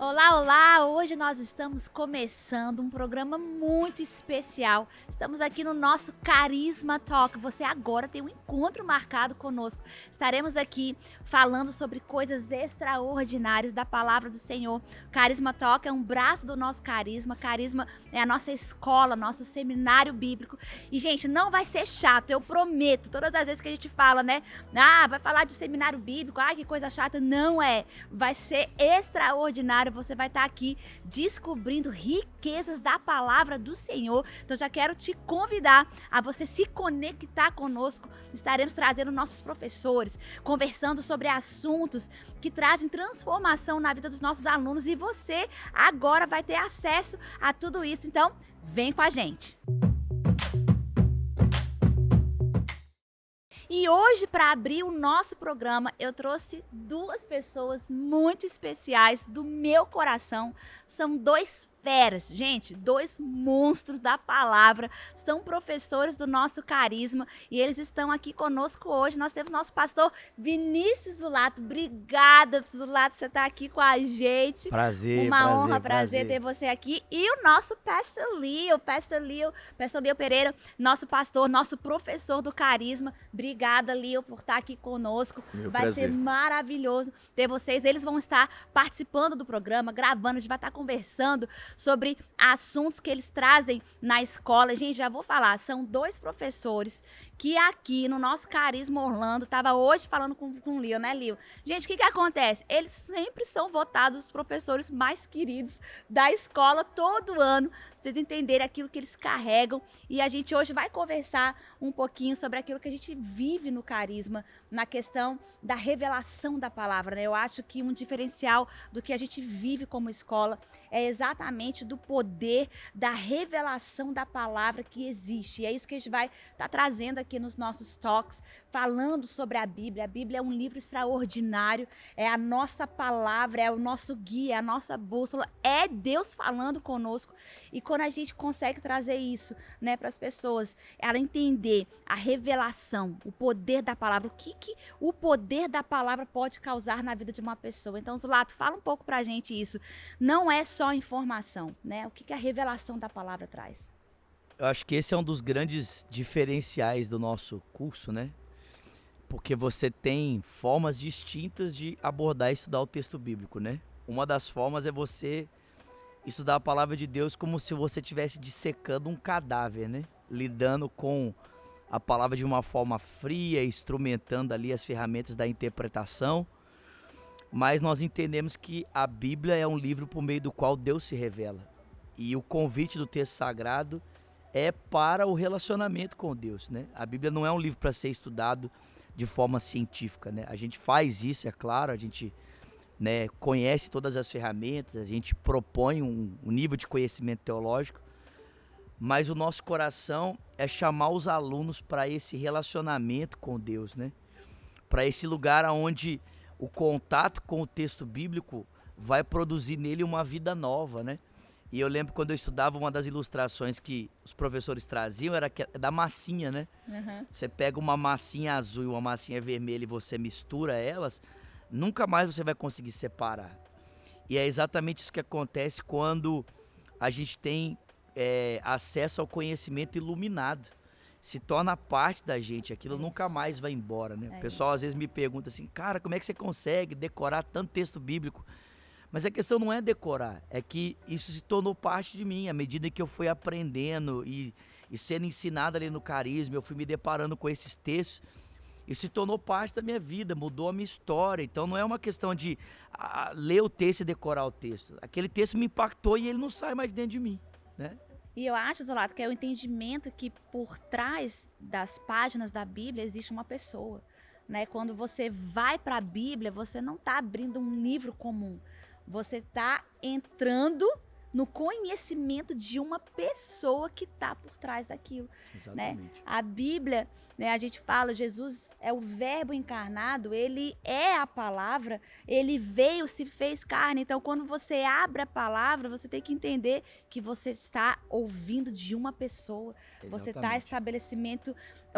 Olá, olá! Hoje nós estamos começando um programa muito especial. Estamos aqui no nosso Carisma Talk. Você agora tem um encontro marcado conosco. Estaremos aqui falando sobre coisas extraordinárias da palavra do Senhor. Carisma Talk é um braço do nosso carisma. Carisma é a nossa escola, nosso seminário bíblico. E, gente, não vai ser chato, eu prometo. Todas as vezes que a gente fala, né? Vai falar de seminário bíblico, que coisa chata. Não é. Vai ser extraordinário. Você vai estar aqui descobrindo riquezas da palavra do Senhor. Então já quero te convidar a você se conectar conosco. Estaremos trazendo nossos professores, conversando sobre assuntos que trazem transformação na vida dos nossos alunos e você agora vai ter acesso a tudo isso. Então, vem com a gente. E hoje, para abrir o nosso programa, eu trouxe duas pessoas muito especiais do meu coração. São dois feras, gente, dois monstros da palavra. São professores do nosso carisma e eles estão aqui conosco hoje. Nós temos nosso pastor Vinícius Zulato. Obrigada, Zulato, por você estar aqui com a gente. Prazer, Uma prazer, honra, prazer prazer. ter você aqui. E o nosso Pastor Leo Pereira, nosso pastor, nosso professor do carisma. Obrigada, Leo, por estar aqui conosco. Meu Vai ser prazer. maravilhoso ter vocês. Eles vão estar participando do programa, gravando, a gente vai estar conversando sobre assuntos que eles trazem na escola. Gente, já vou falar, são dois professores que aqui no nosso Carisma Orlando, estava hoje falando com o Leo, né, Leo? Gente, o que acontece? Eles sempre são votados os professores mais queridos da escola todo ano, vocês entenderem aquilo que eles carregam. E a gente hoje vai conversar um pouquinho sobre aquilo que a gente vive no carisma, na questão da revelação da palavra, né? Eu acho que um diferencial do que a gente vive como escola é exatamente do poder da revelação da palavra que existe. E é isso que a gente vai estar trazendo aqui nos nossos talks, falando sobre a Bíblia. A Bíblia é um livro extraordinário, é a nossa palavra, é o nosso guia, é a nossa bússola, é Deus falando conosco. E quando a gente consegue trazer isso, né, para as pessoas, ela entender a revelação, o poder da palavra, o que o poder da palavra pode causar na vida de uma pessoa. Então, Zulato, fala um pouco pra gente isso. Não é só informação, né? O que a revelação da palavra traz? Eu acho que esse é um dos grandes diferenciais do nosso curso, né? Porque você tem formas distintas de abordar e estudar o texto bíblico, né? Uma das formas é você estudar a palavra de Deus como se você estivesse dissecando um cadáver, né? Lidando com a palavra de uma forma fria, instrumentando ali as ferramentas da interpretação. Mas nós entendemos que a Bíblia é um livro por meio do qual Deus se revela. E o convite do texto sagrado é para o relacionamento com Deus, né? A Bíblia não é um livro para ser estudado de forma científica, né? A gente faz isso, é claro, a gente, né, conhece todas as ferramentas, a gente propõe um nível de conhecimento teológico, mas o nosso coração é chamar os alunos para esse relacionamento com Deus, né? Para esse lugar onde o contato com o texto bíblico vai produzir nele uma vida nova, né? E eu lembro quando eu estudava, uma das ilustrações que os professores traziam era da massinha, né? Uhum. Você pega uma massinha azul e uma massinha vermelha e você mistura elas, nunca mais você vai conseguir separar. E é exatamente isso que acontece quando a gente tem acesso ao conhecimento iluminado. Se torna parte da gente, aquilo nunca mais vai embora, né? O pessoal às vezes me pergunta assim, cara, como é que você consegue decorar tanto texto bíblico? Mas a questão não é decorar, é que isso se tornou parte de mim, à medida que eu fui aprendendo e sendo ensinado ali no carisma, eu fui me deparando com esses textos, isso se tornou parte da minha vida, mudou a minha história. Então não é uma questão de ler o texto e decorar o texto. Aquele texto me impactou e ele não sai mais de dentro de mim, né? E eu acho, Zolato, que é o entendimento que por trás das páginas da Bíblia existe uma pessoa, né? Quando você vai para a Bíblia, você não está abrindo um livro comum, você está entrando no conhecimento de uma pessoa que está por trás daquilo, né? Exatamente. A Bíblia, né, a gente fala, Jesus é o verbo encarnado, ele é a palavra, ele veio, se fez carne. Então, quando você abre a palavra, você tem que entender que você está ouvindo de uma pessoa, você está Exatamente.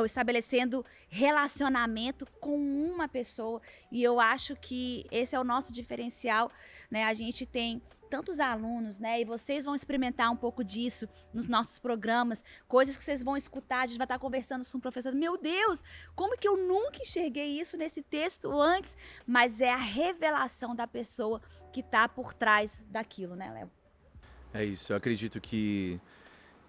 estabelecendo relacionamento com uma pessoa. E eu acho que esse é o nosso diferencial, né? A gente tem tantos alunos, né? E vocês vão experimentar um pouco disso nos nossos programas, coisas que vocês vão escutar, a gente vai estar conversando com professores. Meu Deus, como que eu nunca enxerguei isso nesse texto antes? Mas é a revelação da pessoa que está por trás daquilo, né, Léo? É isso, eu acredito que,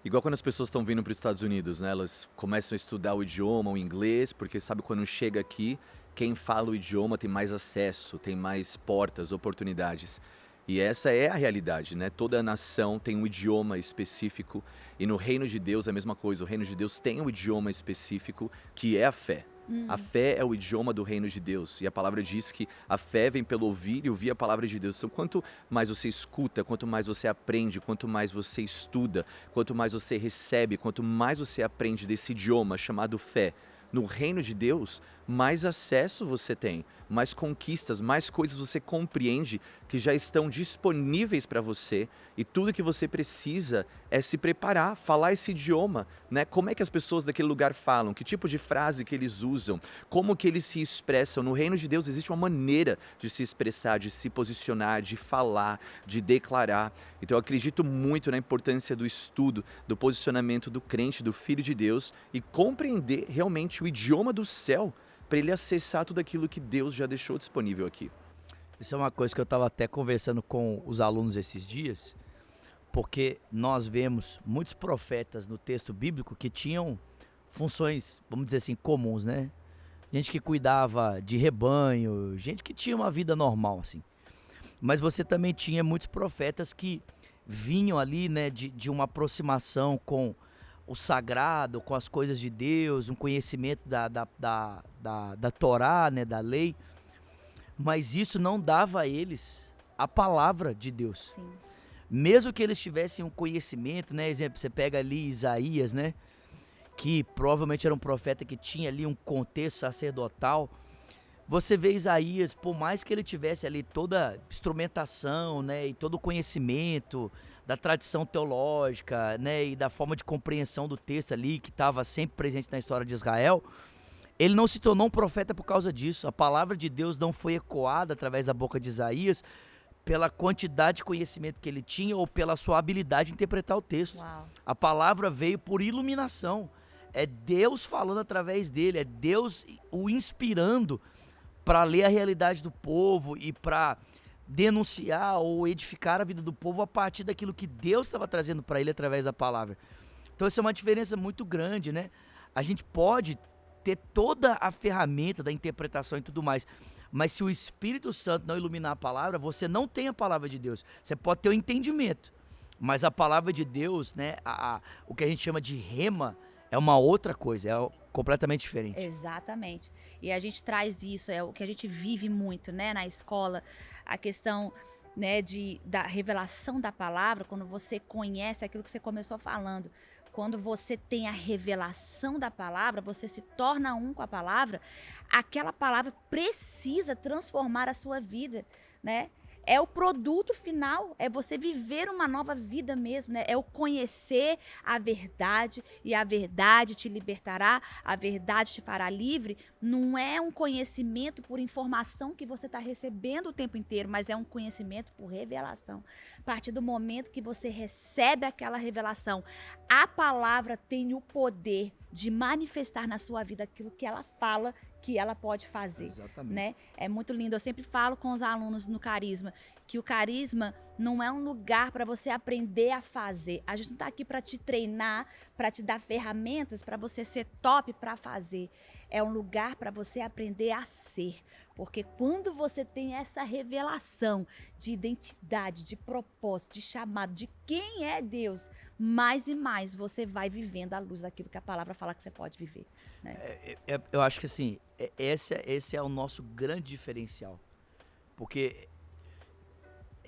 igual quando as pessoas estão vindo para os Estados Unidos, né? Elas começam a estudar o idioma, o inglês, porque sabe quando chega aqui, quem fala o idioma tem mais acesso, tem mais portas, oportunidades. E essa é a realidade, né? Toda nação tem um idioma específico e no reino de Deus é a mesma coisa. O reino de Deus tem um idioma específico que é a fé. A fé é o idioma do reino de Deus. E a palavra diz que a fé vem pelo ouvir e ouvir a palavra de Deus. Então, quanto mais você escuta, quanto mais você aprende, quanto mais você estuda, quanto mais você recebe, quanto mais você aprende desse idioma chamado fé, no reino de Deus, mais acesso você tem, mais conquistas, mais coisas você compreende que já estão disponíveis para você e tudo que você precisa é se preparar, falar esse idioma, né? Como é que as pessoas daquele lugar falam, que tipo de frase que eles usam, como que eles se expressam. No reino de Deus existe uma maneira de se expressar, de se posicionar, de falar, de declarar. Então eu acredito muito na importância do estudo, do posicionamento do crente, do filho de Deus e compreender realmente o idioma do céu para ele acessar tudo aquilo que Deus já deixou disponível aqui. Isso é uma coisa que eu estava até conversando com os alunos esses dias, porque nós vemos muitos profetas no texto bíblico que tinham funções, vamos dizer assim, comuns, né? Gente que cuidava de rebanho, gente que tinha uma vida normal, assim. Mas você também tinha muitos profetas que vinham ali, né, de uma aproximação com o sagrado, com as coisas de Deus, um conhecimento da Torá, né, da lei. Mas isso não dava a eles a palavra de Deus. Sim. Mesmo que eles tivessem um conhecimento, né? Exemplo, você pega ali Isaías, né? Que provavelmente era um profeta que tinha ali um contexto sacerdotal. Você vê Isaías, por mais que ele tivesse ali toda a instrumentação, né? E todo o conhecimento da tradição teológica, né? E da forma de compreensão do texto ali, que estava sempre presente na história de Israel, ele não se tornou um profeta por causa disso. A palavra de Deus não foi ecoada através da boca de Isaías pela quantidade de conhecimento que ele tinha ou pela sua habilidade de interpretar o texto. Uau. A palavra veio por iluminação. É Deus falando através dele, é Deus o inspirando para ler a realidade do povo e para denunciar ou edificar a vida do povo a partir daquilo que Deus estava trazendo para ele através da palavra. Então isso é uma diferença muito grande, né? A gente pode ter toda a ferramenta da interpretação e tudo mais, mas se o Espírito Santo não iluminar a palavra, você não tem a palavra de Deus. Você pode ter o entendimento, mas a palavra de Deus, né, o que a gente chama de rema, é uma outra coisa, é completamente diferente. Exatamente. E a gente traz isso, é o que a gente vive muito, né, na escola, a questão, né, da revelação da palavra, quando você conhece aquilo que você começou falando. Quando você tem a revelação da palavra, você se torna um com a palavra, aquela palavra precisa transformar a sua vida, né? É o produto final, é você viver uma nova vida mesmo, né? É o conhecer a verdade e a verdade te libertará, a verdade te fará livre. Não é um conhecimento por informação que você está recebendo o tempo inteiro, mas é um conhecimento por revelação. A partir do momento que você recebe aquela revelação, a palavra tem o poder de manifestar na sua vida aquilo que ela fala que ela pode fazer. Exatamente. Né? É muito lindo. Eu sempre falo com os alunos no Carisma que o Carisma não é um lugar para você aprender a fazer. A gente não está aqui para te treinar, para te dar ferramentas para você ser top para fazer. É um lugar para você aprender a ser. Porque quando você tem essa revelação de identidade, de propósito, de chamado, de quem é Deus, mais e mais você vai vivendo à luz daquilo que a palavra fala que você pode viver. Né? Eu acho que assim, esse é o nosso grande diferencial. Porque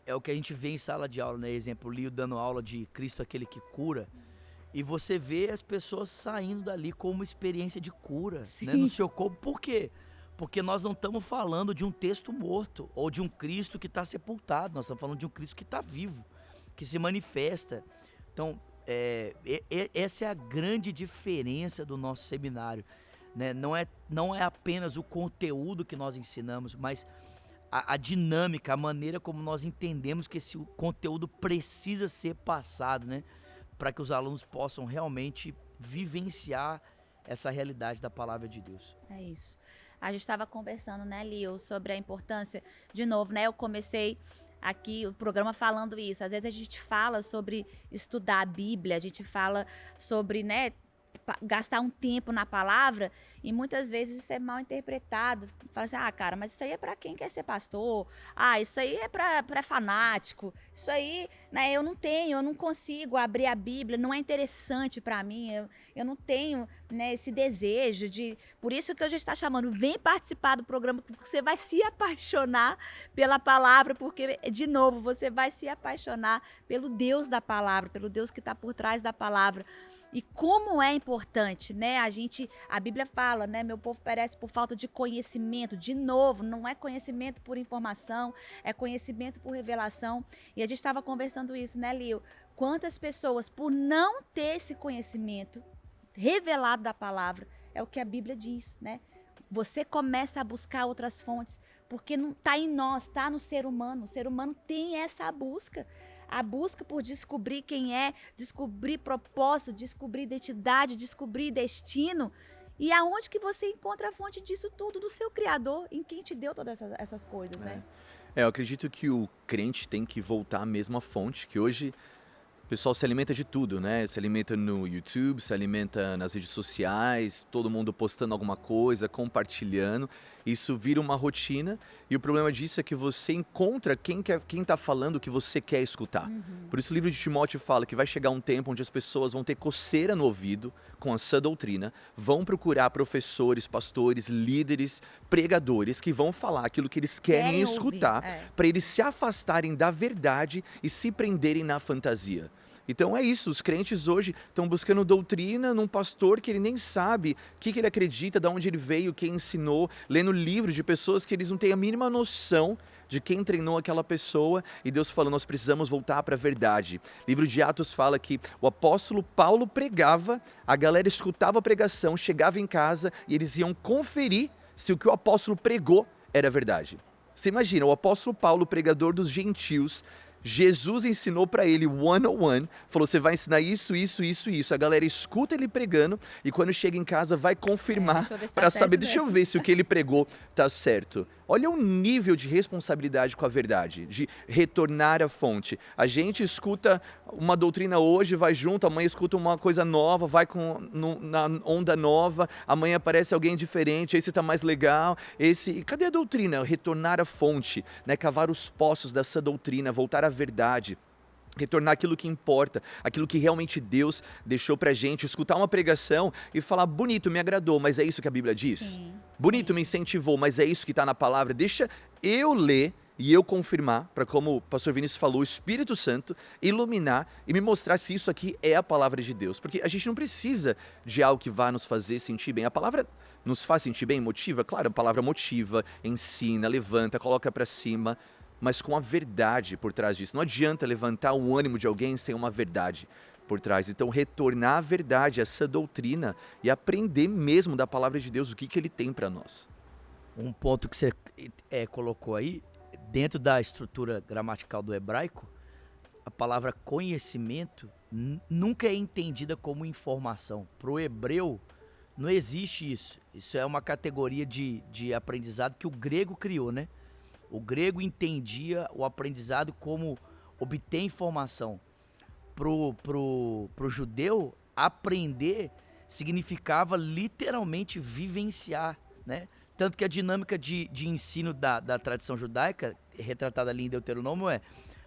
é o que a gente vê em sala de aula, né? Exemplo, o Lio dando aula de Cristo aquele que cura. E você vê as pessoas saindo dali com uma experiência de cura, né, no seu corpo. Por quê? Porque nós não estamos falando de um texto morto ou de um Cristo que está sepultado. Nós estamos falando de um Cristo que está vivo, que se manifesta. Então, essa é a grande diferença do nosso seminário, né? Não é apenas o conteúdo que nós ensinamos, mas a dinâmica, a maneira como nós entendemos que esse conteúdo precisa ser passado, né? Para que os alunos possam realmente vivenciar essa realidade da palavra de Deus. É isso. A gente estava conversando, né, Lio, sobre a importância, de novo, né, eu comecei aqui o programa falando isso. Às vezes a gente fala sobre estudar a Bíblia, a gente fala sobre, né, gastar um tempo na palavra, e muitas vezes isso é mal interpretado. Fala assim, cara, mas isso aí é para quem quer ser pastor, isso aí é para fanático, isso aí, né, eu não consigo abrir a Bíblia, não é interessante para mim, eu não tenho, né, esse desejo de... Por isso que a gente está chamando, vem participar do programa, porque você vai se apaixonar pela palavra, porque, de novo, você vai se apaixonar pelo Deus da palavra, pelo Deus que está por trás da palavra. E como é importante, né? A Bíblia fala, né? Meu povo perece por falta de conhecimento. De novo, não é conhecimento por informação, é conhecimento por revelação. E a gente estava conversando isso, né, Lio? Quantas pessoas, por não ter esse conhecimento revelado da palavra, é o que a Bíblia diz, né? Você começa a buscar outras fontes, porque não está em nós, está no ser humano. O ser humano tem essa busca. A busca por descobrir quem é, descobrir propósito, descobrir identidade, descobrir destino. E aonde que você encontra a fonte disso tudo? Do seu Criador, em quem te deu todas essas coisas, né? Eu acredito que o crente tem que voltar à mesma fonte, que hoje o pessoal se alimenta de tudo, né? Se alimenta no YouTube, se alimenta nas redes sociais, todo mundo postando alguma coisa, compartilhando. Isso vira uma rotina, e o problema disso é que você encontra quem está falando o que você quer escutar. Por isso o livro de Timóteo fala que vai chegar um tempo onde as pessoas vão ter coceira no ouvido com a sã doutrina, vão procurar professores, pastores, líderes, pregadores que vão falar aquilo que eles querem escutar, para eles se afastarem da verdade e se prenderem na fantasia. Então é isso, os crentes hoje estão buscando doutrina num pastor que ele nem sabe o que ele acredita, de onde ele veio, quem ensinou, lendo livros de pessoas que eles não têm a mínima noção de quem treinou aquela pessoa, e Deus falou, nós precisamos voltar para a verdade. O livro de Atos fala que o apóstolo Paulo pregava, a galera escutava a pregação, chegava em casa e eles iam conferir se o que o apóstolo pregou era verdade. Você imagina, o apóstolo Paulo, pregador dos gentios, Jesus ensinou para ele one-on-one, falou, você vai ensinar isso, isso, isso, isso. A galera escuta ele pregando e quando chega em casa vai confirmar para saber, deixa eu ver se o que ele pregou tá certo. Olha o nível de responsabilidade com a verdade, de retornar à fonte. A gente escuta uma doutrina hoje, vai junto, amanhã escuta uma coisa nova, vai na onda nova, amanhã aparece alguém diferente, esse tá mais legal, e cadê a doutrina? Retornar à fonte, né? Cavar os poços dessa doutrina, voltar à verdade. Retornar aquilo que importa, aquilo que realmente Deus deixou pra gente, escutar uma pregação e falar, bonito, me agradou, mas é isso que a Bíblia diz? Sim, bonito, me incentivou, mas é isso que está na palavra? Deixa eu ler e eu confirmar, para como o pastor Vinícius falou, o Espírito Santo iluminar e me mostrar se isso aqui é a palavra de Deus, porque a gente não precisa de algo que vá nos fazer sentir bem. A palavra nos faz sentir bem, motiva? Claro, a palavra motiva, ensina, levanta, coloca para cima, mas com a verdade por trás disso. Não adianta levantar o ânimo de alguém sem uma verdade por trás. Então, retornar à verdade, essa doutrina, e aprender mesmo da palavra de Deus, o que ele tem para nós. Um ponto que você colocou aí, dentro da estrutura gramatical do hebraico, a palavra conhecimento nunca é entendida como informação. Para o hebreu, não existe isso. Isso é uma categoria de aprendizado que o grego criou, né? O grego entendia o aprendizado como obter informação. Pro judeu, aprender significava literalmente vivenciar, né? Tanto que a dinâmica de ensino da tradição judaica, retratada ali em Deuteronômio,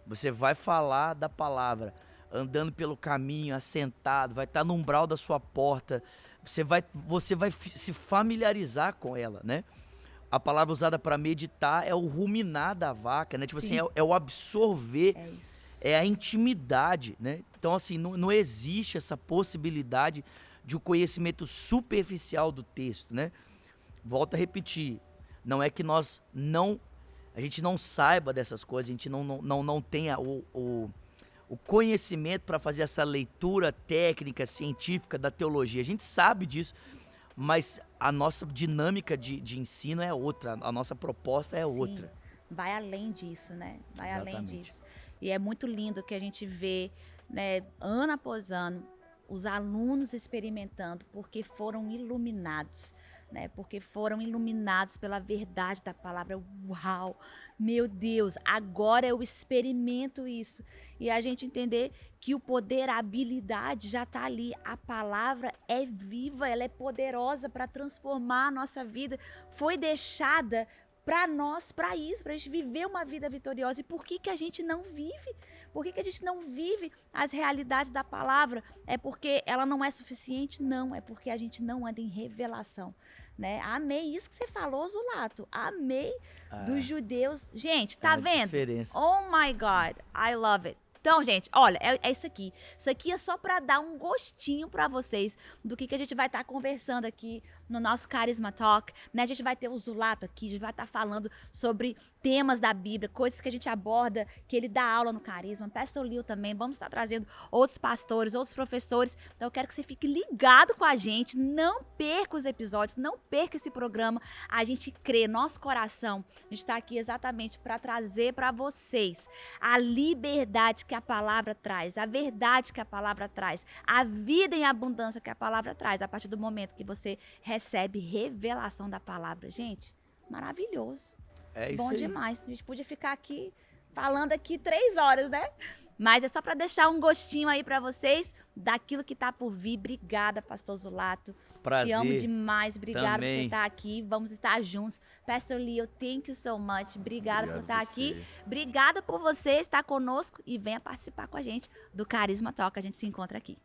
você vai falar da palavra, andando pelo caminho, assentado, vai estar no umbral da sua porta, você vai se familiarizar com ela, né? a palavra usada para meditar é o ruminar da vaca, né? Tipo assim, é o absorver, É isso. é a intimidade, né? Então, assim, não existe essa possibilidade de um conhecimento superficial do texto, né? Volto a repetir, não é que a gente não saiba dessas coisas, a gente não tenha o conhecimento para fazer essa leitura técnica, científica da teologia. A gente sabe disso, mas a nossa dinâmica de ensino é outra, a nossa proposta é Sim, outra. vai além disso, né? Vai além Exatamente. disso. E é muito lindo que a gente vê, né, ano após ano, os alunos experimentando porque foram iluminados, né? Porque foram iluminados pela verdade da palavra. Uau! Meu Deus, agora eu experimento isso. E a gente entender que o poder, a habilidade já está ali. A palavra é viva, ela é poderosa para transformar a nossa vida. Foi deixada para nós, para isso, para a gente viver uma vida vitoriosa. E por que que a gente não vive? Por que que a gente não vive as realidades da palavra? É porque ela não é suficiente? Não, é porque a gente não anda em revelação, né? Amei isso que você falou, Zulato. Amei dos judeus. Gente, tá a vendo? diferença. Oh my God, I love it. Então, gente, olha, é isso aqui. Isso aqui é só para dar um gostinho para vocês do que a gente vai estar conversando aqui no nosso Carisma Talk, né? A gente vai ter o Zulato aqui, a gente vai estar falando sobre temas da Bíblia, coisas que a gente aborda, que ele dá aula no Carisma. Pastor Leo também, vamos estar trazendo outros pastores, outros professores. Então eu quero que você fique ligado com a gente, não perca os episódios, não perca esse programa. A gente crê, nosso coração, a gente está aqui exatamente para trazer para vocês a liberdade que a palavra traz, a verdade que a palavra traz, a vida em abundância que a palavra traz, a partir do momento que você recebe revelação da palavra. Gente, maravilhoso. É isso Bom aí. demais. A gente podia ficar aqui falando aqui 3 horas, né? Mas é só para deixar um gostinho aí para vocês daquilo que tá por vir. Obrigada, Pastor Zulato. Prazer. Te amo demais. Obrigada por você Também. estar aqui. Vamos estar juntos. Pastor Leo, thank you so much. Obrigada por estar Obrigado aqui. você. Obrigada por você estar conosco e venha participar com a gente do Carisma Talk. A gente se encontra aqui.